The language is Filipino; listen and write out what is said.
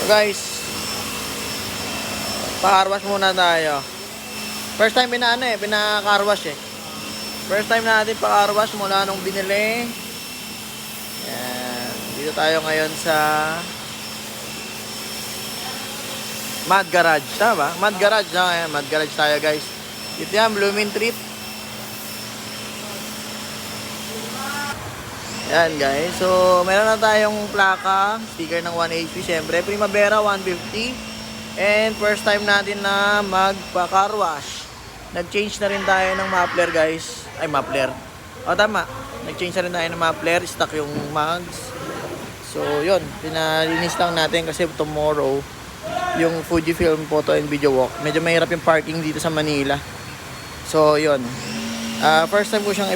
So guys, pa-carwash muna tayo. First time pina-carwash eh. First time natin pa-carwash mula nung binili. Yan. Dito tayo ngayon sa Mad Garage, tama ba? Mad Garage na. Ayan, Mad Garage tayo guys. Ito yan, Blooming Treat. Yan guys. So, meron na tayong plaka, sticker ng 1 HP. Siyempre, Primavera 150. And first time natin na magpa-car wash. Nag-change na rin tayo ng muffler guys. Ay, muffler. O, tama. Nag-change na rin tayo ng muffler. Stock yung mags. So, yun. Pinalinis lang natin kasi tomorrow, yung Fujifilm photo and video walk. Medyo mahirap yung parking dito sa Manila. So, yun. First time ko siyang